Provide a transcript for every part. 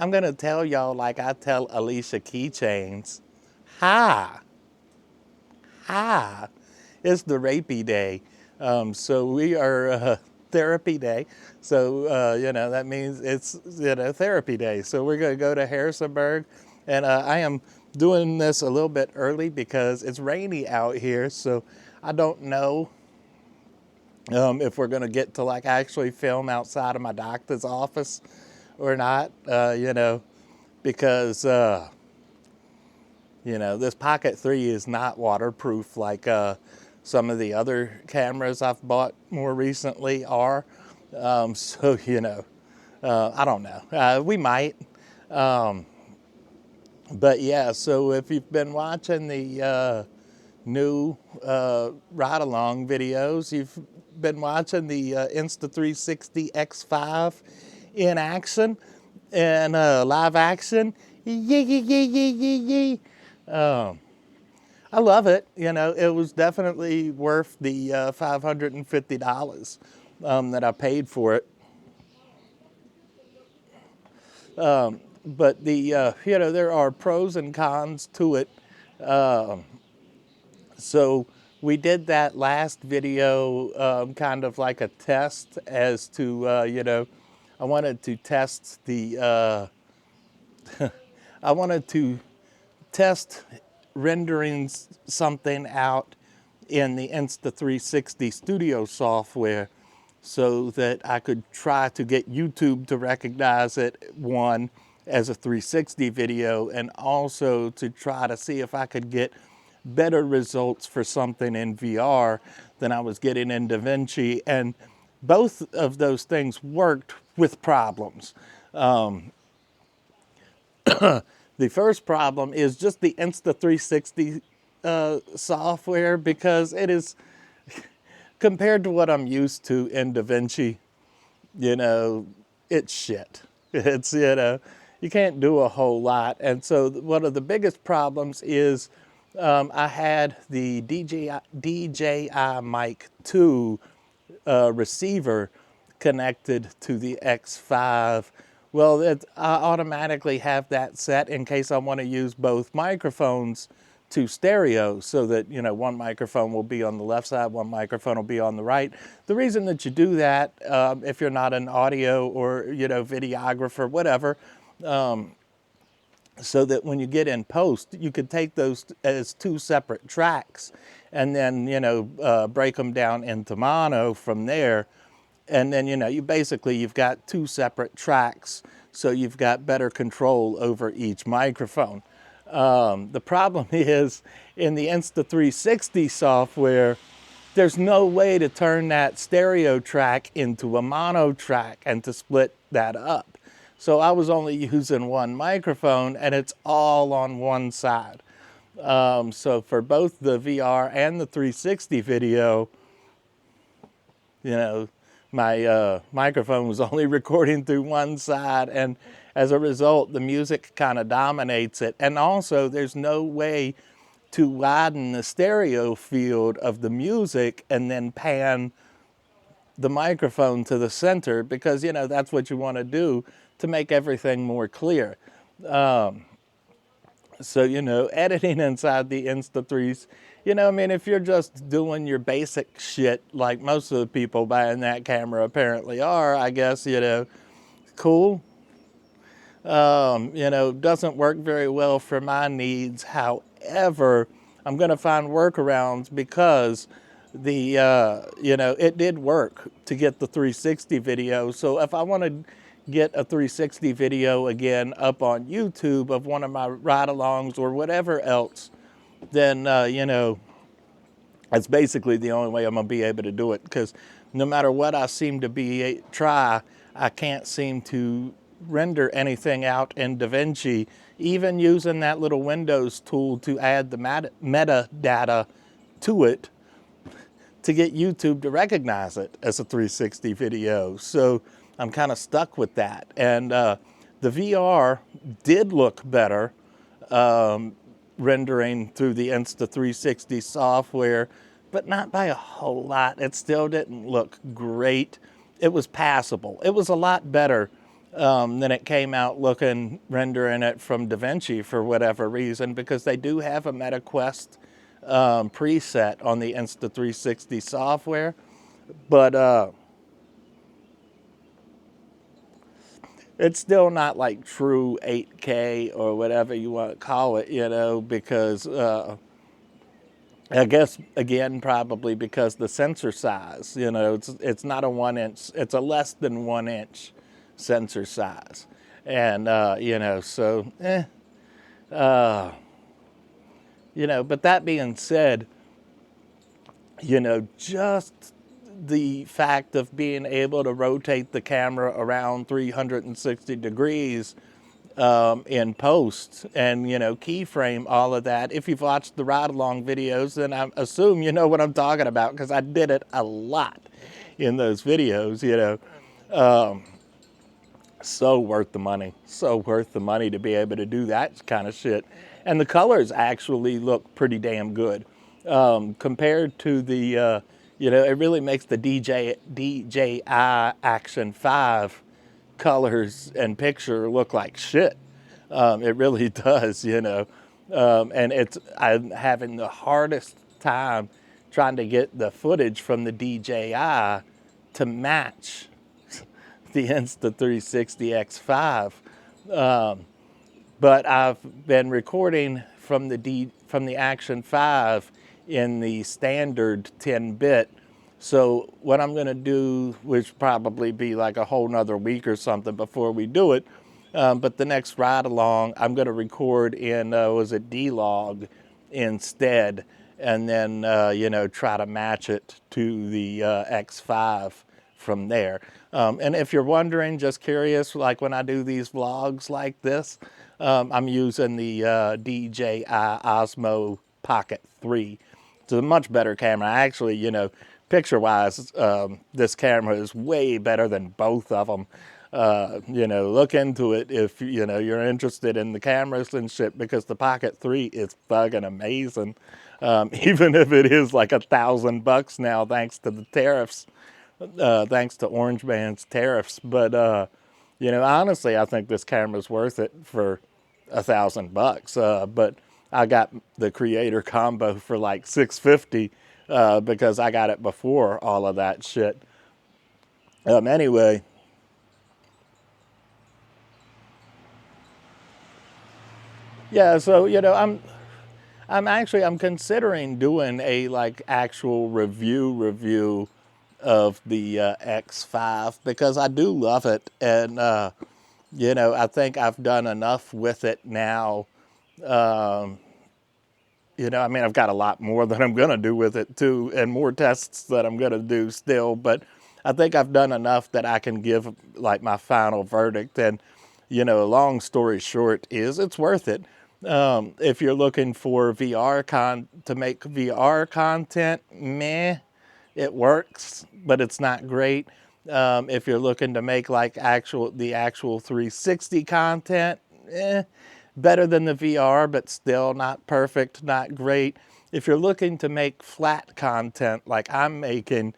I'm going to tell y'all like I tell Alicia Keychains. Hi. Hi. It's the rapey day. So we are therapy day. So, that means it's, therapy day. So we're going to go to Harrisonburg. And I am doing this a little bit early because it's rainy out here. So I don't know if we're going to get to like actually film outside of my doctor's office or not, because, this Pocket 3 is not waterproof like some of the other cameras I've bought more recently are. So, I don't know. We might. But yeah, so if you've been watching the new ride-along videos, you've been watching the Insta360 X5 in action and live action. Yee, yee, yee, yee, yee, yee. I love it. It was definitely worth the $550 that I paid for it. But there are pros and cons to it. So we did that last video kind of like a test as to, I wanted to test I wanted to test rendering something out in the Insta360 studio software so that I could try to get YouTube to recognize it, one, as a 360 video, and also to try to see if I could get better results for something in VR than I was getting in DaVinci. And both of those things worked with problems. The first problem is just the Insta360 software, because it is, compared to what I'm used to in DaVinci, it's shit. It's, you can't do a whole lot. And so one of the biggest problems is I had the DJI Mic 2 receiver connected to the X5. Well, I automatically have that set in case I want to use both microphones to stereo, so that, one microphone will be on the left side, one microphone will be on the right. The reason that you do that, if you're not an audio or, videographer, whatever, so that when you get in post, you could take those as two separate tracks and then, break them down into mono from there. And then, you've got two separate tracks, so you've got better control over each microphone. The problem is, in the Insta360 software, there's no way to turn that stereo track into a mono track and to split that up. So I was only using one microphone, and it's all on one side. So for both the VR and the 360 video, my microphone was only recording through one side, and as a result, the music kind of dominates it. And also, there's no way to widen the stereo field of the music and then pan the microphone to the center, because, that's what you want to do to make everything more clear. So, editing inside the Insta3s, if you're just doing your basic shit like most of the people buying that camera apparently are, I guess, cool. Doesn't work very well for my needs. However, I'm going to find workarounds, because it did work to get the 360 video. So if I want to get a 360 video again up on YouTube of one of my ride-alongs or whatever else, then, that's basically the only way I'm going to be able to do it, because no matter what I seem to try, I can't seem to render anything out in DaVinci, even using that little Windows tool to add the metadata to it to get YouTube to recognize it as a 360 video. So I'm kind of stuck with that. And the VR did look better rendering through the Insta360 software, but not by a whole lot. It still didn't look great. It was passable. It was a lot better then it came out rendering it from DaVinci for whatever reason, because they do have a MetaQuest preset on the Insta360 software, but it's still not like true 8K or whatever you want to call it, because I guess again probably because the sensor size, it's not a 1 inch, it's a less than 1 inch sensor size, and so but that being said, just the fact of being able to rotate the camera around 360 degrees in post and, keyframe all of that. If you've watched the ride along videos, then I assume you know what I'm talking about, because I did it a lot in those videos, So worth the money. So worth the money to be able to do that kind of shit. And the colors actually look pretty damn good. Compared to the, it really makes the DJI Action 5 colors and picture look like shit. It really does, and I'm having the hardest time trying to get the footage from the DJI to match the Insta360 X5. But I've been recording from the Action 5 in the standard 10-bit. So what I'm going to do, which probably be like a whole nother week or something before we do it, but the next ride along, I'm going to record in, D-Log instead, and then, try to match it to the X5 from there. And if you're wondering, just curious, like when I do these vlogs like this, I'm using the DJI Osmo Pocket 3. It's a much better camera. Actually, picture-wise, this camera is way better than both of them. Look into it if, you're interested in the cameras and shit, because the Pocket 3 is fucking amazing. Even if it is like $1,000 now, thanks to the tariffs. Thanks to Orange Man's tariffs. But, honestly, I think this camera's worth it for $1,000. But I got the creator combo for like $650 because I got it before all of that shit. Anyway, yeah, so, I'm considering doing a like actual review of the X5, because I do love it, and I think I've done enough with it now. I've got a lot more that I'm gonna do with it too, and more tests that I'm gonna do still, but I think I've done enough that I can give like my final verdict. And long story short is it's worth it. If you're looking for to make VR content, meh, it works, but it's not great. If you're looking to make like the actual 360 content, better than the VR, but still not perfect, not great. If you're looking to make flat content like I'm making,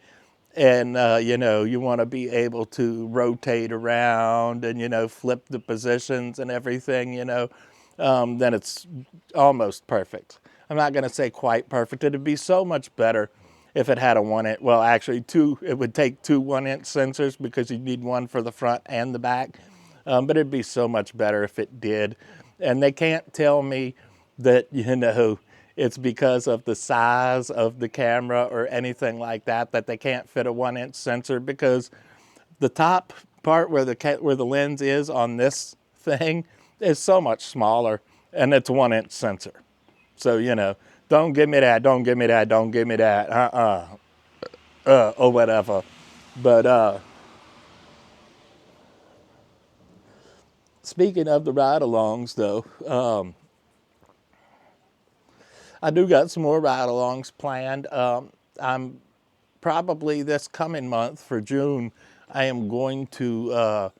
and you want to be able to rotate around and flip the positions and everything, then it's almost perfect. I'm not going to say quite perfect. It'd be so much better if it had a 1 inch, well, actually two, it would take two 1 inch sensors, because you need one for the front and the back. But it'd be so much better if it did. And they can't tell me that, it's because of the size of the camera or anything like that they can't fit a 1 inch sensor, because the top part where the lens is on this thing is so much smaller, and it's a 1 inch sensor. So, don't give me that, don't give me that, don't give me that, or whatever. But speaking of the ride-alongs, though, I do got some more ride-alongs planned. I'm probably this coming month for June, I am going to,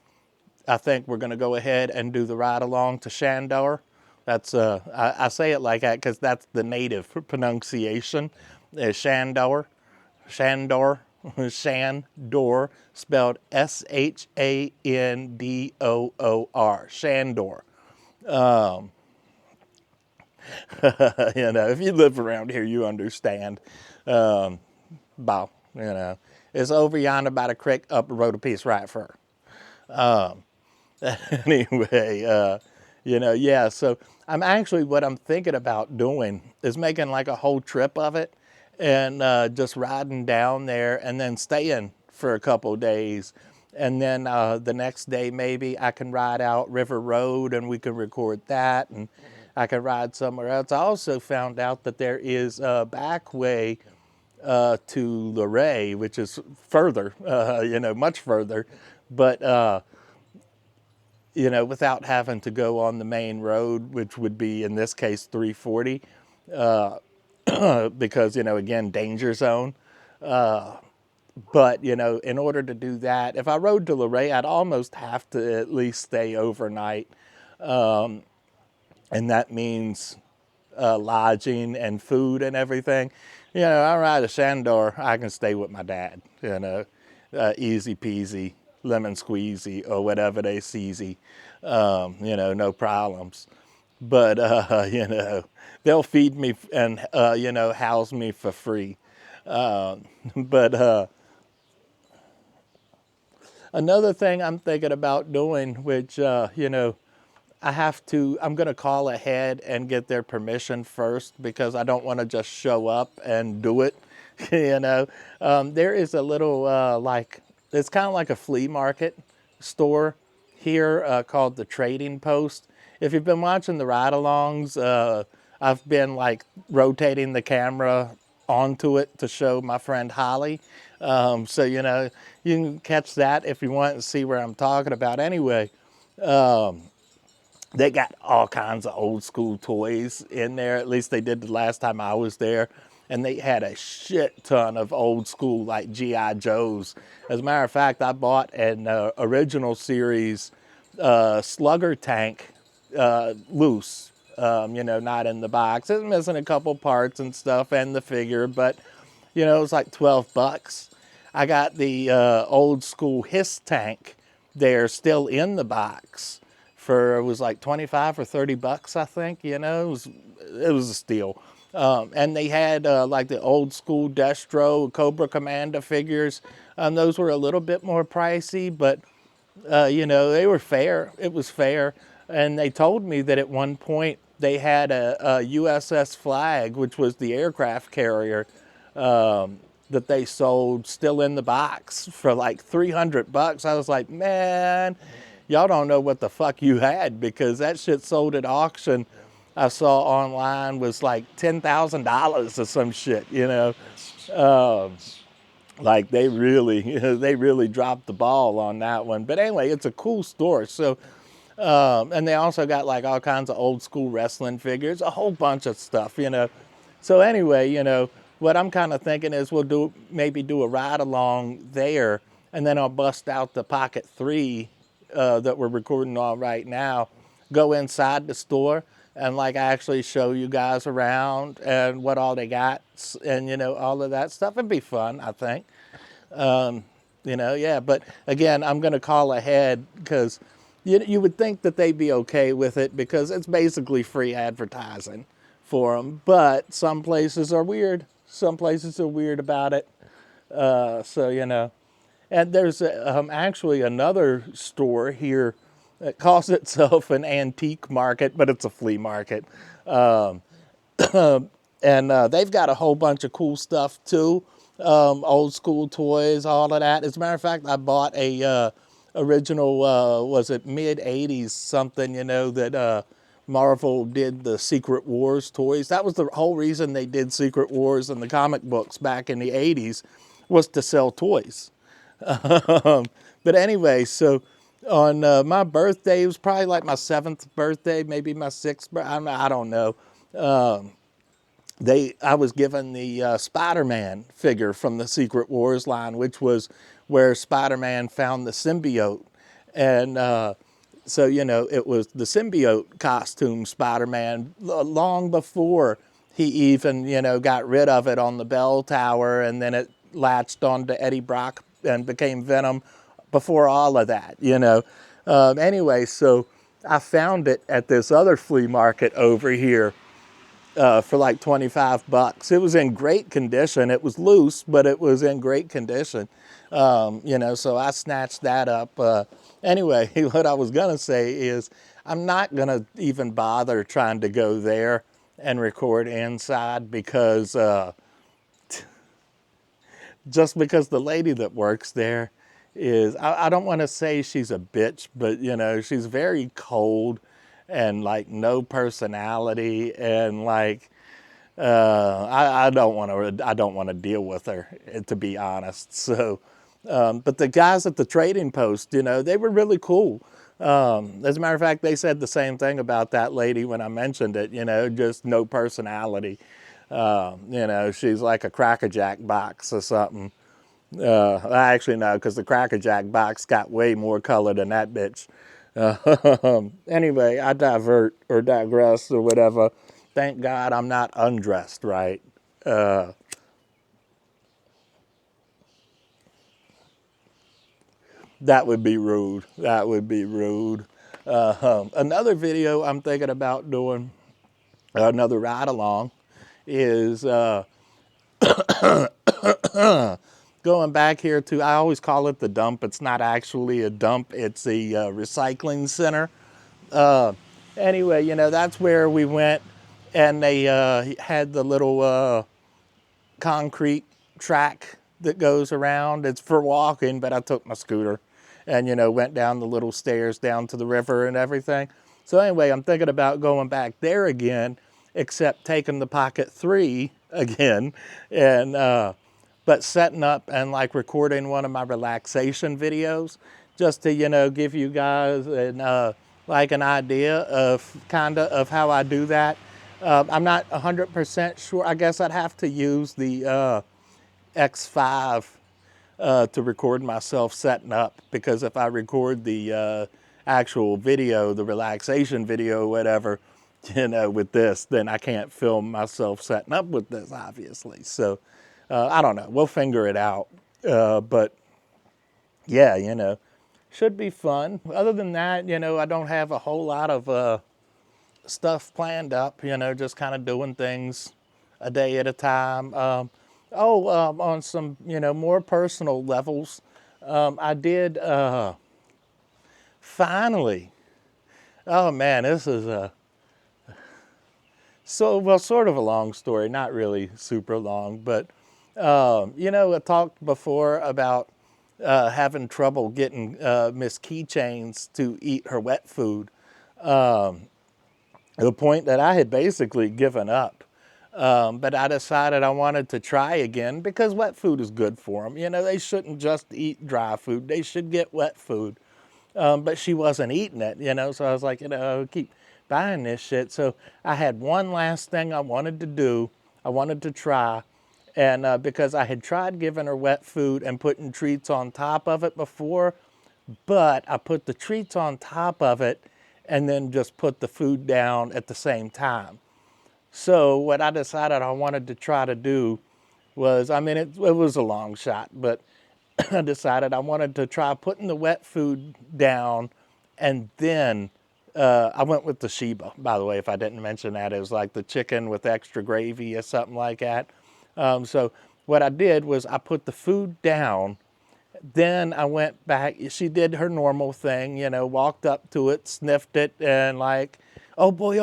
I think we're going to go ahead and do the ride-along to Shandor. That's, I say it like that because that's the native pronunciation, is Shandor. Shandor. Shandor, spelled Shandoor. Shandor. If you live around here, you understand. About, it's over yonder by the creek, up the road a piece right for. Anyway, yeah. So what I'm thinking about doing is making like a whole trip of it, and just riding down there and then staying for a couple of days. And then the next day, maybe I can ride out River Road and we can record that, and I can ride somewhere else. I also found out that there is a back way to Luray, which is further, much further, but without having to go on the main road, which would be in this case 340, because again, danger zone. But in order to do that, if I rode to Luray, I'd almost have to at least stay overnight, and that means lodging and food and everything. I ride to Shandor, I can stay with my dad, easy peasy, lemon squeezy, or whatever they seasy, no problems. But, they'll feed me and, house me for free. But another thing I'm thinking about doing, which, I'm going to call ahead and get their permission first, because I don't want to just show up and do it. There is a little, it's kind of like a flea market store here called the Trading Post. If you've been watching the ride-alongs, I've been rotating the camera onto it to show my friend Holly. So, you can catch that if you want to see where I'm talking about. Anyway, they got all kinds of old school toys in there. At least they did the last time I was there. And they had a shit ton of old school G.I. Joes. As a matter of fact, I bought an original series Slugger tank loose, not in the box. It's missing a couple parts and stuff and the figure, but, it was like $12. I got the old school Hiss tank there still in the box. It was like 25 or 30 bucks, I think, it was a steal. And they had the old school Destro, Cobra Commander figures. Those were a little bit more pricey, but, they were fair. It was fair. And they told me that at one point they had a USS Flag, which was the aircraft carrier, that they sold still in the box for like 300 bucks. I was like, man, y'all don't know what the fuck you had, because that shit sold at auction. I saw online was like $10,000 or some shit, they really dropped the ball on that one. But anyway, it's a cool store. So, and they also got all kinds of old school wrestling figures, a whole bunch of stuff, So anyway, what I'm kind of thinking is we'll maybe do a ride along there, and then I'll bust out the Pocket 3 that we're recording on right now, go inside the store and actually show you guys around and what all they got, and all of that stuff. It'd be fun, I think. Yeah, but again, I'm going to call ahead, because you would think that they'd be okay with it, because it's basically free advertising for them. But some places are weird. Some places are weird about it. So, and there's actually another store here that calls itself an antique market, but it's a flea market. And they've got a whole bunch of cool stuff too. Old school toys, all of that. As a matter of fact, I bought a original, was it mid-'80s something, that Marvel did the Secret Wars toys. That was the whole reason they did Secret Wars in the comic books back in the 80s, was to sell toys. But anyway, so on my birthday, it was probably like my 7th birthday, maybe my 6th, I don't know. I was given the Spider-Man figure from the Secret Wars line, which was where Spider-Man found the symbiote. And so, it was the symbiote costume Spider-Man long before he even, got rid of it on the bell tower. And then it, latched onto Eddie Brock and became Venom before all of that, you know. Anyway, so I found it at this other flea market over here for like 25 bucks. It was in great condition. It was loose, but it was in great condition. You know, so I snatched that up. Anyway, what I was gonna say is I'm not gonna even bother trying to go there and record inside because just because the lady that works there is, I don't want to say she's a bitch, but you know, she's very cold and like no personality, and like I don't want to deal with her, to be honest. So, but the guys at the trading post, you know, they were really cool. As a matter of fact, they said the same thing about that lady when I mentioned it. You know, just no personality. You know, she's like a Cracker Jack box or something. Actually, no, because the Cracker Jack box got way more color than that bitch. Anyway, I divert or digress or whatever. Thank God I'm not undressed, right? That would be rude. That would be rude. Another video I'm thinking about doing, another ride along, is going back here to, I always call it the dump. It's not actually a dump, it's a recycling center. Anyway, you know, that's where we went, and they had the little concrete track that goes around. It's for walking, but I took my scooter and, you know, went down the little stairs down to the river and everything. So anyway, I'm thinking about going back there again, except taking the Pocket 3 again, and but setting up and like recording one of my relaxation videos, just to, you know, give you guys like an idea of kind of how I do that. I'm not 100% sure. I guess I'd have to use the X5 to record myself setting up, because if I record the actual video, the relaxation video, whatever, you know, with this, then I can't film myself setting up with this, obviously. So I don't know. We'll figure it out. But yeah, you know, should be fun. Other than that, you know, I don't have a whole lot of stuff planned up, you know, just kind of doing things a day at a time. On some, you know, more personal levels, I did finally, oh man, this is sort of a long story, not really super long, but, you know, I talked before about having trouble getting Miss Keychains to eat her wet food, to the point that I had basically given up. But I decided I wanted to try again, because wet food is good for them. You know, they shouldn't just eat dry food. They should get wet food. But she wasn't eating it, you know, so I was like, you know, keep buying this shit. So I had one last thing I wanted to do. I wanted to try. And because I had tried giving her wet food and putting treats on top of it before, but I put the treats on top of it and then just put the food down at the same time. So what I decided I wanted to try to do was, I mean, it was a long shot, but I decided I wanted to try putting the wet food down, and then I went with the Sheba, by the way, if I didn't mention that. It was like the chicken with extra gravy or something like that. So what I did was I put the food down, then I went back. She did her normal thing, you know, walked up to it, sniffed it, and like, oh boy,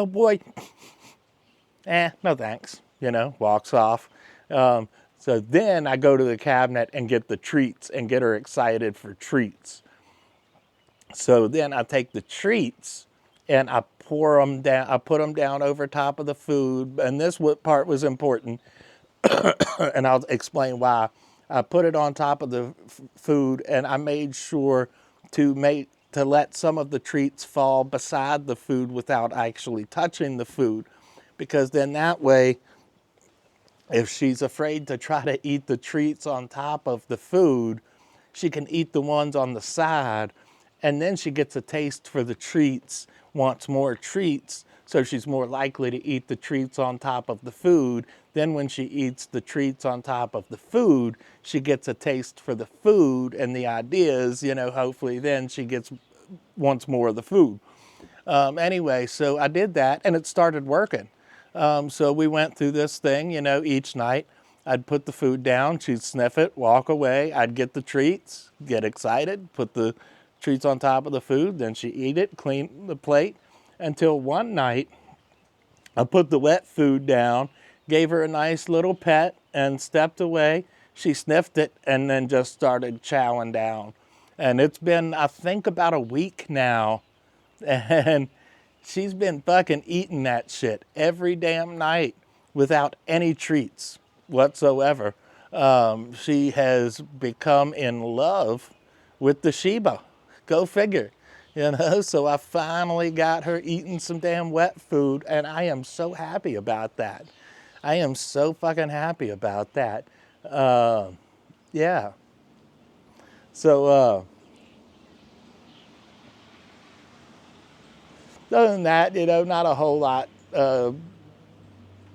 no thanks, you know, walks off. So then I go to the cabinet and get the treats and get her excited for treats. So then I take the treats and I pour them down, I put them down over top of the food. And this part was important, and I'll explain why. I put it on top of the food, and I made sure to let some of the treats fall beside the food without actually touching the food, because then that way, if she's afraid to try to eat the treats on top of the food, she can eat the ones on the side, and then she gets a taste for the treats, wants more treats, So she's more likely to eat the treats on top of the food. Then when she eats the treats on top of the food, she gets a taste for the food, and the idea is, hopefully then she wants more of the food. Anyway, so I did that and it started working. So we went through this thing, each night. I'd put the food down, she'd sniff it, walk away. I'd get the treats, get excited, put the treats on top of the food, then she'd eat it, clean the plate. Until one night, I put the wet food down, gave her a nice little pet, and stepped away. She sniffed it and then just started chowing down. And it's been, I think, about a week now. And she's been fucking eating that shit every damn night without any treats whatsoever. She has become in love with the Sheba. Go figure. So I finally got her eating some damn wet food, and I am so happy about that. I am so fucking happy about that. Yeah. So, other than that, not a whole lot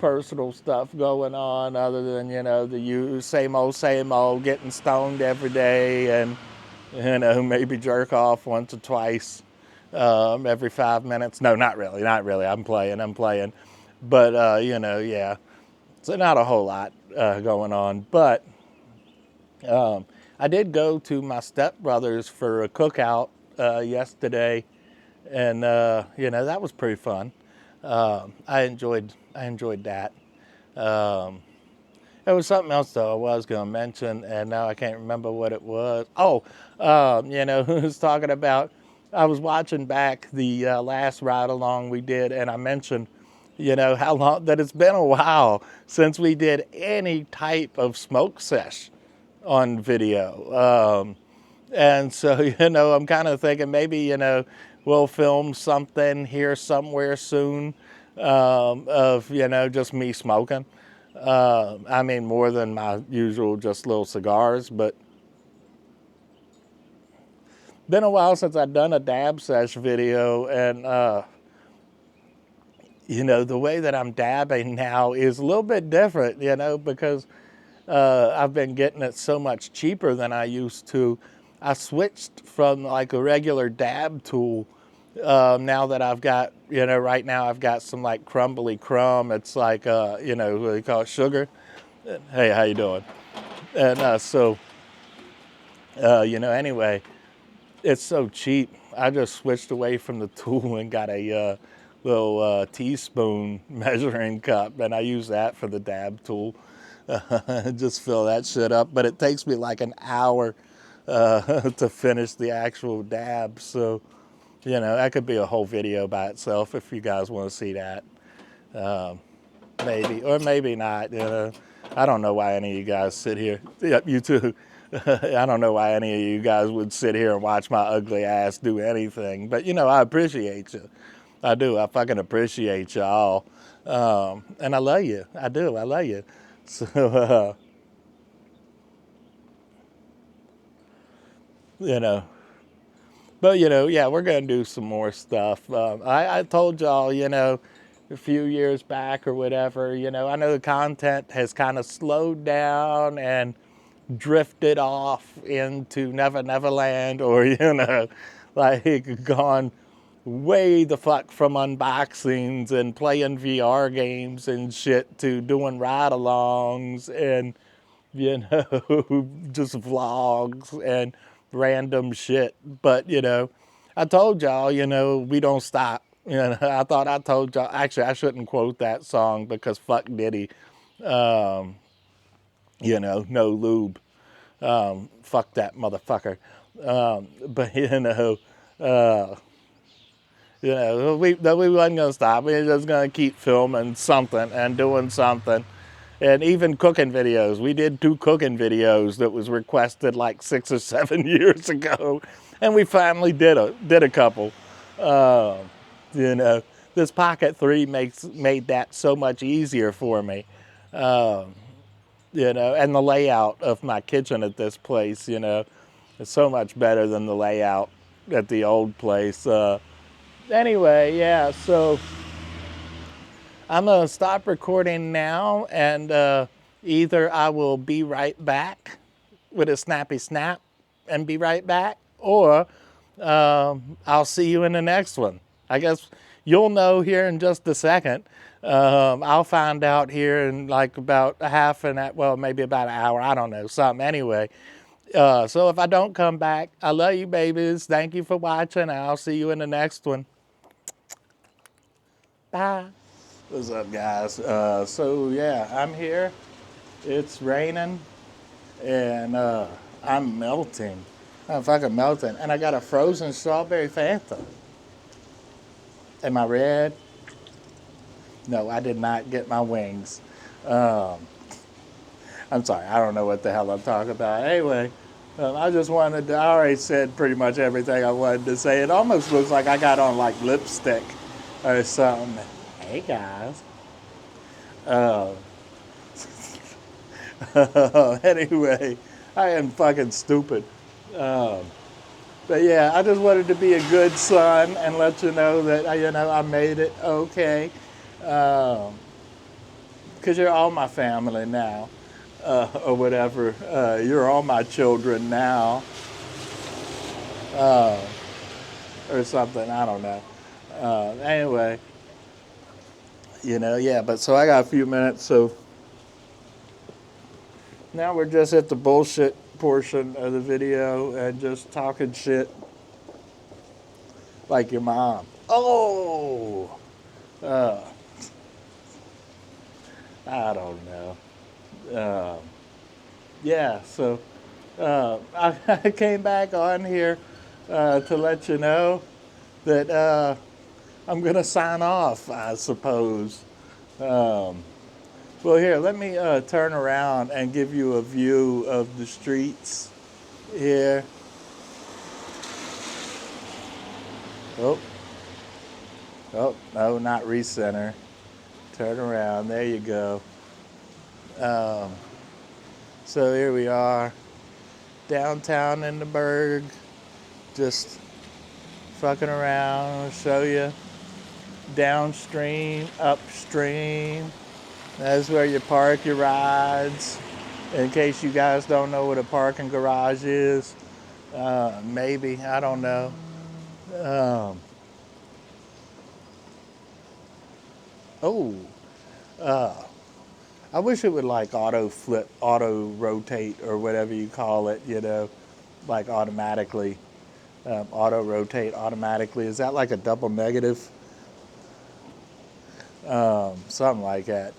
personal stuff going on other than, the same old, getting stoned every day and, maybe jerk off once or twice every 5 minutes. No, not really. I'm playing. But, yeah. So not a whole lot going on. But I did go to my stepbrother's for a cookout yesterday. And, that was pretty fun. I enjoyed that. There was something else, though, I was going to mention, and now I can't remember what it was. Oh, who was talking about, I was watching back the last ride-along we did, and I mentioned, how long, that it's been a while since we did any type of smoke sesh on video. And so, I'm kind of thinking maybe, we'll film something here somewhere soon of, just me smoking. I mean, more than my usual just little cigars, but been a while since I've done a dab sesh video, and, the way that I'm dabbing now is a little bit different, because I've been getting it so much cheaper than I used to. I switched from like a regular dab tool. Now that I've got, right now I've got some like crumbly crumb. It's like, what do you call it, sugar? Hey, how you doing? And anyway, it's so cheap. I just switched away from the tool and got a little teaspoon measuring cup, and I use that for the dab tool. Just fill that shit up, but it takes me like an hour to finish the actual dab. So, that could be a whole video by itself if you guys want to see that. Maybe, or maybe not. I don't know why any of you guys sit here. Yep, you too. I don't know why any of you guys would sit here and watch my ugly ass do anything. But, I appreciate you. I do. I fucking appreciate y'all. And I love you. I do. I love you. So, But, yeah, we're going to do some more stuff. I told y'all, a few years back or whatever, I know the content has kind of slowed down and drifted off into Never Neverland, or, like gone way the fuck from unboxings and playing VR games and shit to doing ride-alongs and, just vlogs and random shit. But, I told y'all, we don't stop. I thought I told y'all, actually, I shouldn't quote that song because fuck Diddy. No lube. Fuck that motherfucker. But, we wasn't going to stop. We were just going to keep filming something and doing something. And even cooking videos. We did 2 cooking videos that was requested like 6 or 7 years ago. And we finally did a couple. This Pocket 3 made that so much easier for me. And the layout of my kitchen at this place, is so much better than the layout at the old place. Anyway, yeah, so I'm going to stop recording now, and either I will be right back with a snappy snap and be right back, or I'll see you in the next one. I guess you'll know here in just a second. I'll find out here in like about a half an hour, well, maybe about an hour, I don't know, something anyway. So if I don't come back, I love you babies. Thank you for watching. I'll see you in the next one. Bye. What's up, guys? So yeah, I'm here. It's raining, and I'm melting. I'm fucking melting. And I got a frozen strawberry Fanta. Am I red? No, I did not get my wings. Um, I'm sorry, I don't know what the hell I'm talking about. Anyway, I just wanted to, I already said pretty much everything I wanted to say. It almost looks like I got on like lipstick or something. Hey, guys. Uh, anyway, I am fucking stupid. But yeah, I just wanted to be a good son and let you know that, I made it okay. Because you're all my family now, or whatever. You're all my children now, or something. I don't know. Anyway, yeah. But so I got a few minutes. So now we're just at the bullshit portion of the video and just talking shit like your mom. Oh, I don't know. Yeah, so I came back on here to let you know that I'm going to sign off, I suppose. Well, here, let me turn around and give you a view of the streets here. Oh, no, not recenter. Turn around, there you go. So here we are, downtown in the Berg, just fucking around. I'll show you downstream, upstream. That's where you park your rides. In case you guys don't know what a parking garage is, maybe, I don't know. I wish it would like auto flip, auto rotate, or whatever you call it, like automatically. Auto rotate automatically. Is that like a double negative? Something like that.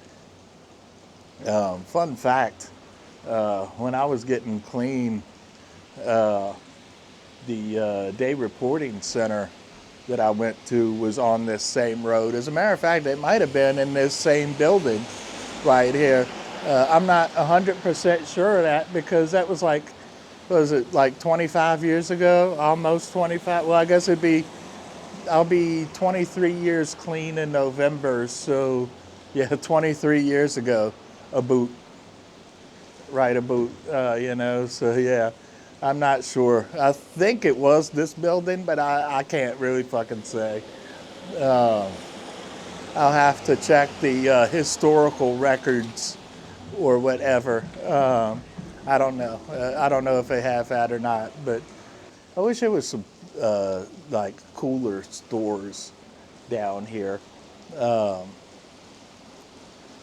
Fun fact, when I was getting clean, the day reporting center that I went to was on this same road. As a matter of fact, it might have been in this same building right here. I'm not 100% sure of that because that was like, was it like 25 years ago? Almost 25. Well, I guess I'll be 23 years clean in November. So yeah, 23 years ago, a boot. Right, a boot, so yeah. I'm not sure. I think it was this building, but I can't really fucking say. I'll have to check the historical records or whatever. I don't know. I don't know if they have that or not, but I wish there was some like cooler stores down here.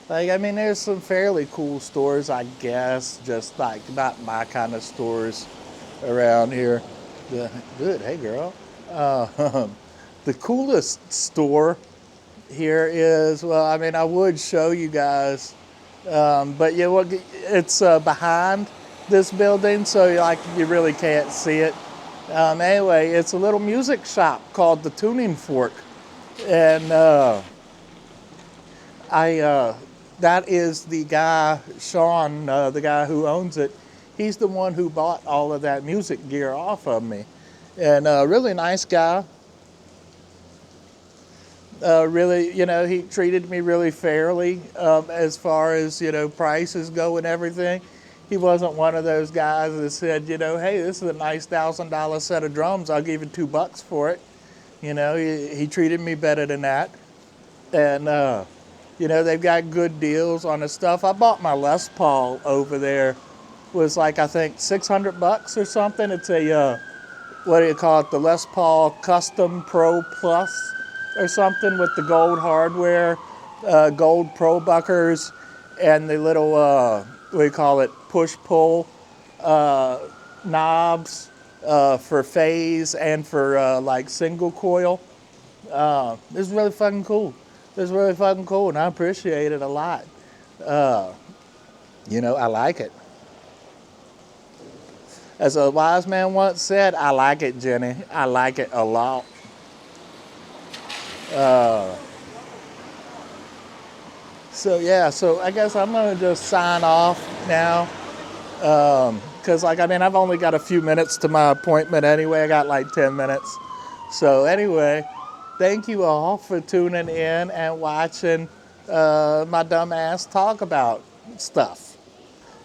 There's some fairly cool stores, I guess, just like not my kind of stores around here. Good, hey girl. The coolest store here is, I would show you guys, but yeah, it's behind this building, so you really can't see it. Anyway, it's a little music shop called the Tuning Fork, and that is the guy, Sean, the guy who owns it. He's the one who bought all of that music gear off of me. And really nice guy. Really, he treated me really fairly as far as, prices go and everything. He wasn't one of those guys that said, hey, this is a nice $1,000 set of drums. I'll give you $2 for it. He treated me better than that. And You know, they've got good deals on the stuff. I bought my Les Paul over there. It was like, I think, $600 or something. It's a, what do you call it? The Les Paul Custom Pro Plus or something with the gold hardware, gold Pro Buckers, and the little, what do you call it? Push-pull knobs for phase and for like single coil. It's really fucking cool. It's really fucking cool, and I appreciate it a lot. You know, I like it. As a wise man once said, I like it, Jenny. I like it a lot. So yeah, so I guess I'm gonna just sign off now. Because like, I mean, I've only got a few minutes to my appointment anyway. I got like 10 minutes. So anyway, thank you all for tuning in and watching my dumb ass talk about stuff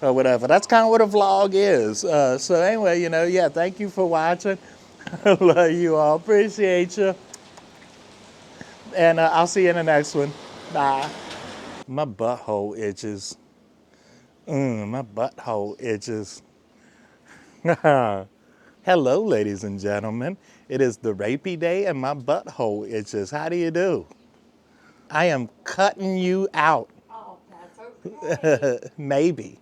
or whatever. That's kind of what a vlog is. So anyway, you know, yeah, thank you for watching. I love you all. Appreciate you. And I'll see you in the next one. Bye. My butthole itches. My butthole itches. Hello, ladies and gentlemen. It is the rapey day and my butthole itches. How do you do? I am cutting you out. Oh, that's okay. Maybe.